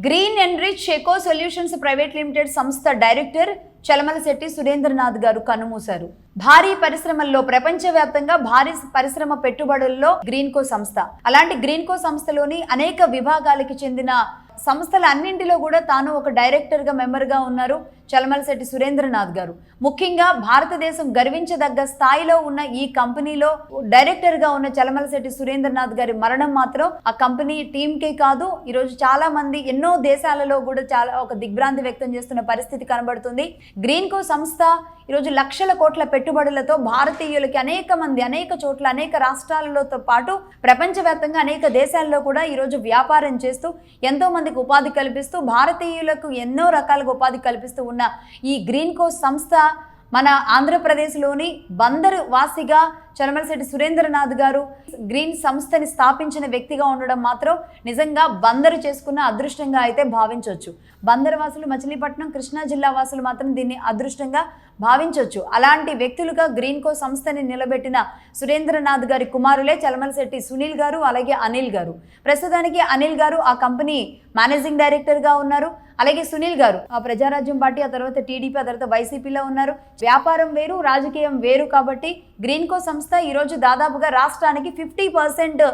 Green Enrich Eco Solutions Private Limited సంస్థ director Chalamalasetti Surendranath garu కన్నుమూశారు. భారీ పరిశ్రమల్లో ప్రపంచవ్యాప్తంగా భారీ పరిశ్రమ పెట్టుబడుల్లో గ్రీన్కో సంస్థ. అలాంటి గ్రీన్కో సంస్థలోని అనేక విభాగాలకి చెందిన సంస్థల అన్నింటిలో కూడా తాను ఒక డైరెక్టర్గా మెంబర్గా ఉన్నారు చలమలశెట్టి సురేంద్రనాథ్ గారు. ముఖ్యంగా భారతదేశం గర్వించదగ్గ స్థాయిలో ఉన్న ఈ కంపెనీలో డైరెక్టర్గా ఉన్న చలమలశెట్టి సురేంద్రనాథ్ గారి మరణం మాత్రం ఆ కంపెనీ టీంకే కాదు, ఈరోజు చాలా మంది ఎన్నో దేశాలలో కూడా చాలా ఒక దిగ్భ్రాంతి వ్యక్తం చేస్తున్న పరిస్థితి కనబడుతుంది. గ్రీన్కో సంస్థ ఈరోజు లక్షల కోట్ల పెట్టుబడులతో భారతీయులకి అనేక మంది అనేక చోట్ల అనేక రాష్ట్రాలతో పాటు ప్రపంచవ్యాప్తంగా అనేక దేశాల్లో కూడా ఈరోజు వ్యాపారం చేస్తూ ఎంతో మందికి ఉపాధి కల్పిస్తూ భారతీయులకు ఎన్నో రకాలుగా ఉపాధి కల్పిస్తూ ఉన్న ఈ గ్రీన్కో సంస్థ మన ఆంధ్రప్రదేశ్లోని బందరు వాసిగా చలమలశెట్టి సురేంద్రనాథ్ గారు గ్రీన్ సంస్థని స్థాపించిన వ్యక్తిగా ఉండడం మాత్రం నిజంగా బందరు చేసుకున్న అదృష్టంగా అయితే భావించవచ్చు. బందరు వాసులు, మచిలీపట్నం, కృష్ణా జిల్లా వాసులు మాత్రం దీన్ని అదృష్టంగా భావించవచ్చు. అలాంటి వ్యక్తులుగా గ్రీన్కో సంస్థని నిలబెట్టిన సురేంద్రనాథ్ గారి కుమారులే చలమలశెట్టి సునీల్ గారు, అలాగే అనిల్ గారు. ప్రస్తుతానికి అనిల్ గారు ఆ కంపెనీ మేనేజింగ్ డైరెక్టర్గా ఉన్నారు. అలాగే సునీల్ గారు ఆ ప్రజారాజ్యం పార్టీ, ఆ తర్వాత టీడీపీ, ఆ తర్వాత వైసీపీలో ఉన్నారు. వ్యాపారం వేరు, రాజకీయం వేరు. కాబట్టి గ్రీన్కో సంస్థ ఈరోజు దాదాపుగా రాష్ట్రానికి 50%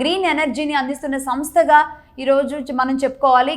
గ్రీన్ ఎనర్జీని అందిస్తున్న సంస్థగా ఈరోజు మనం చెప్పుకోవాలి.